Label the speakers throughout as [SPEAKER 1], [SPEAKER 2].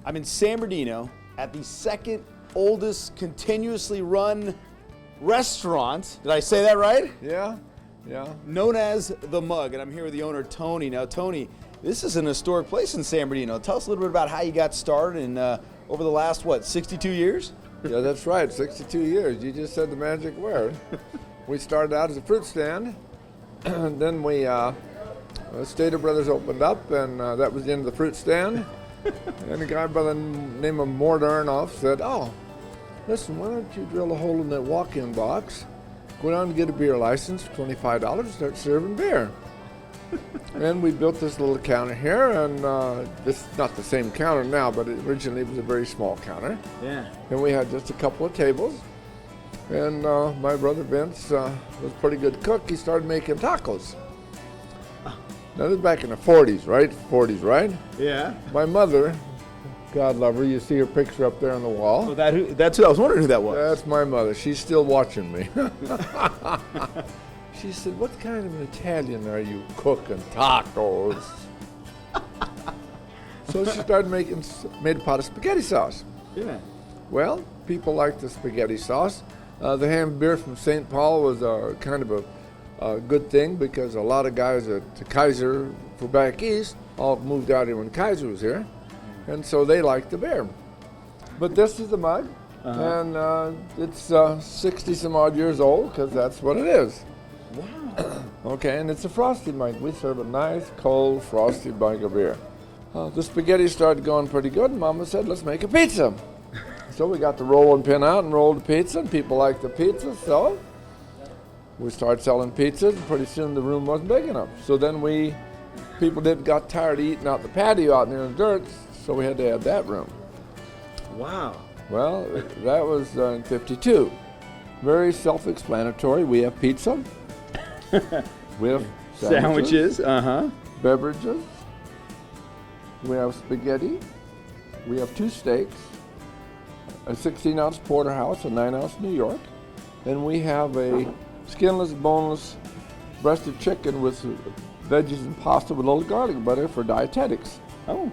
[SPEAKER 1] I'm in San Bernardino at the second oldest continuously run restaurant. Did I say that right?
[SPEAKER 2] Yeah.
[SPEAKER 1] Known as The Mug, and I'm here with the owner, Tony. Now, Tony, this is an historic place in San Bernardino. Tell us a little bit about how you got started and over the last, 62 years?
[SPEAKER 2] Yeah, that's right, 62 years. You just said the magic word. We started out as a fruit stand, and then Stater Brothers opened up, and that was the end of the fruit stand. And a guy by the name of Mort Arnoff said, "Oh, listen, why don't you drill a hole in that walk-in box, go down and get a beer license for $25 and start serving beer." And we built this little counter here, and this is not the same counter now, but originally it was a very small counter.
[SPEAKER 1] Yeah.
[SPEAKER 2] And we had just a couple of tables. And my brother Vince was a pretty good cook. He started making tacos. Now, this is back in the 40s, right? 40s, right?
[SPEAKER 1] Yeah.
[SPEAKER 2] My mother, God love her, you see her picture up there on the wall.
[SPEAKER 1] Oh, that's who I was wondering who that was.
[SPEAKER 2] That's my mother. She's still watching me. She said, "What kind of an Italian are you cooking tacos?" So she started made a pot of spaghetti sauce.
[SPEAKER 1] Yeah.
[SPEAKER 2] Well, people liked the spaghetti sauce. The ham beer from St. Paul was kind of a good thing because a lot of guys at Kaiser for back east all moved out here when Kaiser was here, and so they liked the beer. But this is the mug, and it's 60 some odd years old because that's what it is.
[SPEAKER 1] Wow.
[SPEAKER 2] Okay, and it's a frosty mug. We serve a nice, cold, frosty mug of beer. The spaghetti started going pretty good, and Mama said, "Let's make a pizza." So we got the rolling pin out and rolled the pizza, and people liked the pizza, so we started selling pizzas, and pretty soon the room wasn't big enough. So then people got tired of eating out the patio out there in the dirt, so we had to add that room.
[SPEAKER 1] Wow.
[SPEAKER 2] Well, that was in '52. Very self-explanatory. We have pizza. We have
[SPEAKER 1] Sandwiches.
[SPEAKER 2] Beverages. We have spaghetti. We have 2 steaks, a 16-ounce porterhouse, a 9-ounce New York, and we have a skinless, boneless breasted chicken with veggies and pasta with a little garlic butter for dietetics.
[SPEAKER 1] Oh.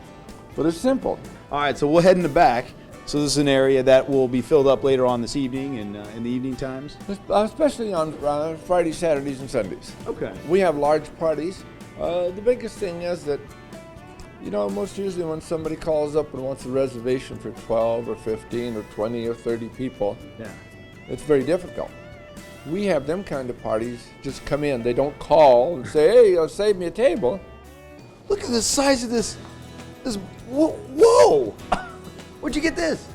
[SPEAKER 2] But it's simple.
[SPEAKER 1] All right, so we'll head in the back. So this is an area that will be filled up later on this evening and in the evening times?
[SPEAKER 2] Especially on Fridays, Saturdays, and Sundays.
[SPEAKER 1] Okay.
[SPEAKER 2] We have large parties. The biggest thing is that, most usually when somebody calls up and wants a reservation for 12 or 15 or 20 or 30 people, it's very difficult. We have them kind of parties just come in. They don't call and say, "Hey, save me a table."
[SPEAKER 1] Look at the size of this. Whoa! Where'd you get this?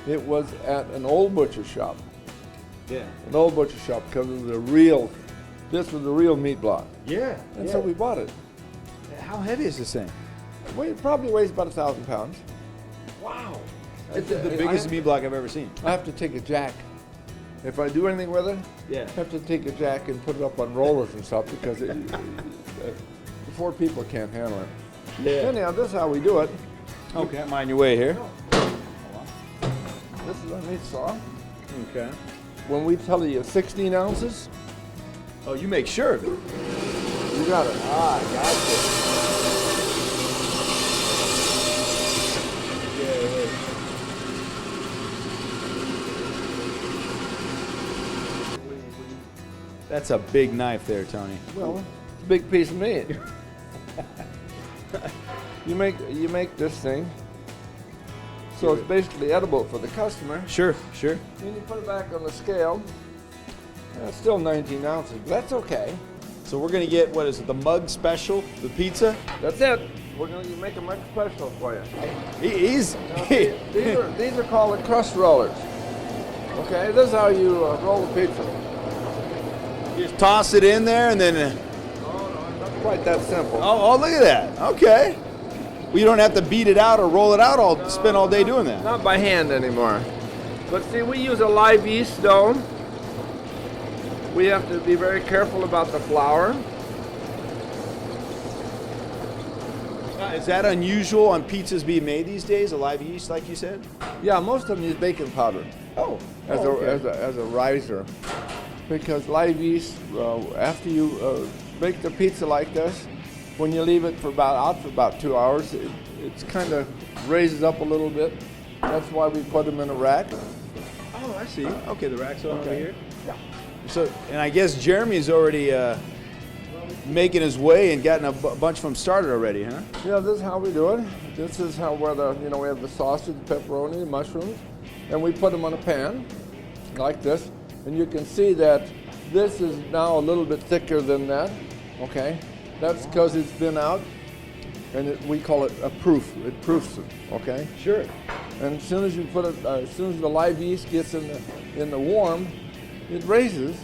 [SPEAKER 2] It was at an old butcher shop.
[SPEAKER 1] Yeah.
[SPEAKER 2] An old butcher shop because this was a real meat block.
[SPEAKER 1] Yeah.
[SPEAKER 2] And so we bought it.
[SPEAKER 1] How heavy is this thing?
[SPEAKER 2] It probably weighs about 1,000 pounds.
[SPEAKER 1] Wow. It's the biggest meat block I've ever seen.
[SPEAKER 2] I have to take a jack. If I do anything with it, I have to take a jack and put it up on rollers and stuff because the 4 people can't handle it.
[SPEAKER 1] Yeah.
[SPEAKER 2] Anyhow, this is how we do it.
[SPEAKER 1] Okay, mind your way here.
[SPEAKER 2] This is our meat saw.
[SPEAKER 1] Okay.
[SPEAKER 2] When we tell you 16 ounces,
[SPEAKER 1] Oh, you make sure of it.
[SPEAKER 2] you got it.
[SPEAKER 1] Gotcha. That's a big knife there, Tony.
[SPEAKER 2] Well, it's a big piece of meat. You make this thing, so it's basically edible for the customer.
[SPEAKER 1] Sure.
[SPEAKER 2] Then you put it back on the scale. It's still 19 ounces, but that's okay.
[SPEAKER 1] So we're gonna get, what is it, the mug special, the pizza?
[SPEAKER 2] That's it. We're going to make a mug special for you.
[SPEAKER 1] These
[SPEAKER 2] These are called the crust rollers. Okay, this is how you roll the pizza.
[SPEAKER 1] You just toss it in there and then.
[SPEAKER 2] No, it's not quite that simple.
[SPEAKER 1] Oh, look at that. Okay. Well, you don't have to beat it out or roll it out. Spend all day doing that.
[SPEAKER 2] Not by hand anymore. But see, we use a live yeast dough. We have to be very careful about the flour.
[SPEAKER 1] Is that unusual on pizzas being made these days? A live yeast, like you said?
[SPEAKER 2] Yeah, most of them use baking powder
[SPEAKER 1] Okay.
[SPEAKER 2] as a riser. Because live yeast, after you bake the pizza like this, when you leave it out for about 2 hours, it's kind of raises up a little bit. That's why we put them in a rack.
[SPEAKER 1] Oh, I see. Okay, the rack's over
[SPEAKER 2] Okay.
[SPEAKER 1] here.
[SPEAKER 2] Yeah.
[SPEAKER 1] So, and I guess Jeremy's already making his way and gotten a bunch of them started already, huh?
[SPEAKER 2] Yeah, this is how we do it. This is how we have the sausage, the pepperoni, the mushrooms, and we put them on a pan like this. And you can see that this is now a little bit thicker than that. Okay, that's because it's been out, and we call it a proof. It proofs it. Okay.
[SPEAKER 1] Sure.
[SPEAKER 2] And as soon as you put it, as soon as the live yeast gets in the warm, it raises.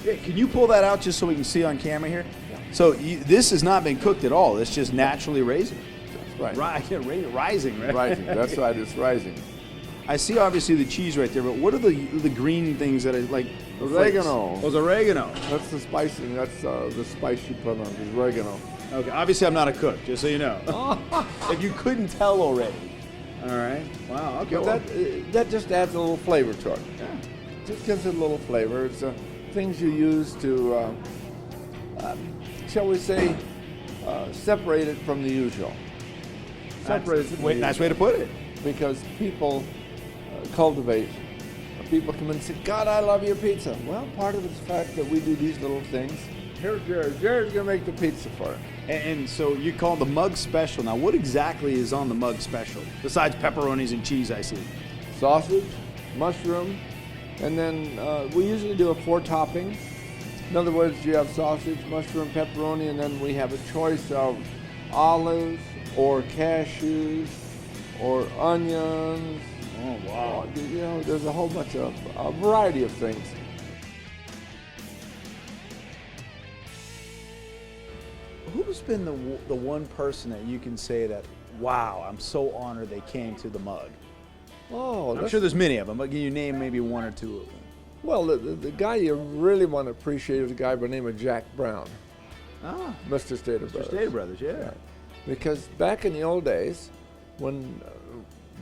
[SPEAKER 1] Yeah, can you pull that out just so we can see on camera here?
[SPEAKER 2] Yeah.
[SPEAKER 1] So this has not been cooked at all. It's just naturally raising.
[SPEAKER 2] That's right.
[SPEAKER 1] Rising, right?
[SPEAKER 2] Rising. That's right. It's rising.
[SPEAKER 1] I see obviously the cheese right there, but what are the green things that are like
[SPEAKER 2] Oregano.
[SPEAKER 1] flakes? Oh, oregano.
[SPEAKER 2] That's the spicing. That's the spice you put on is oregano.
[SPEAKER 1] Okay, obviously I'm not a cook, just so you know. If you couldn't tell already. All right. Wow. Okay.
[SPEAKER 2] But
[SPEAKER 1] Well,
[SPEAKER 2] that just adds a little flavor to it.
[SPEAKER 1] yeah.
[SPEAKER 2] Just gives it a little flavor. It's things you use to, shall we say, separate it from the usual. Separate it from the
[SPEAKER 1] Nice
[SPEAKER 2] usual.
[SPEAKER 1] way to put it.
[SPEAKER 2] Because people cultivate. People come in and say, God, I love your pizza. Well, part of it's the fact that we do these little things. Here's Jared. Jared's going to make the pizza for it.
[SPEAKER 1] And so you call it the mug special. Now, what exactly is on the mug special besides pepperonis and cheese? I see.
[SPEAKER 2] Sausage, mushroom, and then we usually do a 4 topping. In other words, you have sausage, mushroom, pepperoni, and then we have a choice of olives or cashews or onions.
[SPEAKER 1] Oh, wow.
[SPEAKER 2] There's a whole bunch of a variety of things.
[SPEAKER 1] Who's been the one person that you can say that, wow, I'm so honored they came to the mug?
[SPEAKER 2] Oh,
[SPEAKER 1] I'm sure there's many of them, but can you name maybe 1 or 2 of them?
[SPEAKER 2] well, the guy you really want to appreciate is a guy by the name of Jack Brown,
[SPEAKER 1] Ah,
[SPEAKER 2] Mr. Stater Brothers.
[SPEAKER 1] Stater Brothers, yeah.
[SPEAKER 2] Right. Because back in the old days, when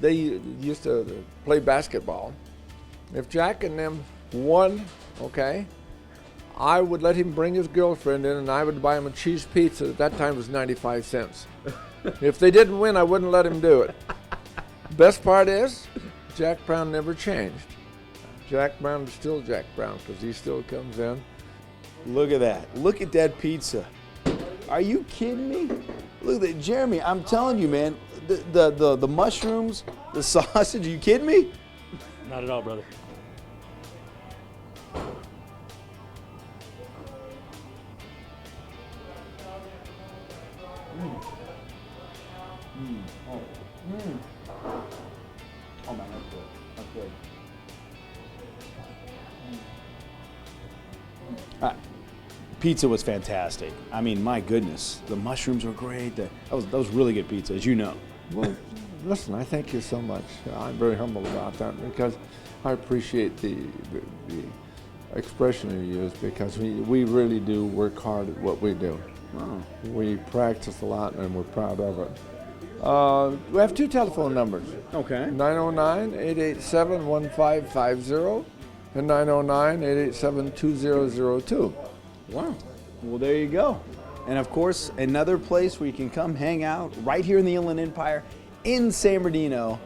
[SPEAKER 2] they used to play basketball, if Jack and them won, okay, I would let him bring his girlfriend in and I would buy him a cheese pizza. At that time it was 95 cents. If they didn't win, I wouldn't let him do it. Best part is, Jack Brown never changed. Jack Brown is still Jack Brown because he still comes in.
[SPEAKER 1] Look at that. Look at that pizza. Are you kidding me? Look at that. Jeremy, I'm telling you, man, the mushrooms, the sausage, are you kidding me?
[SPEAKER 3] Not at all, brother.
[SPEAKER 1] Oh man, that's good. That's good. Pizza was fantastic. I mean, my goodness, the mushrooms were great. That was really good pizza, as you know.
[SPEAKER 2] Well, listen, I thank you so much. I'm very humble about that because I appreciate the expression you use because we really do work hard at what we do.
[SPEAKER 1] Wow.
[SPEAKER 2] We practice a lot and we're proud of it. We have 2 telephone numbers,
[SPEAKER 1] Okay.
[SPEAKER 2] 909-887-1550 and 909-887-2002.
[SPEAKER 1] Wow. Well, there you go. And of course, another place where you can come hang out right here in the Inland Empire in San Bernardino.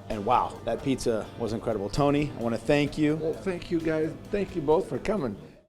[SPEAKER 1] And wow, that pizza was incredible. Tony, I want to thank you.
[SPEAKER 2] Well, thank you guys. Thank you both for coming.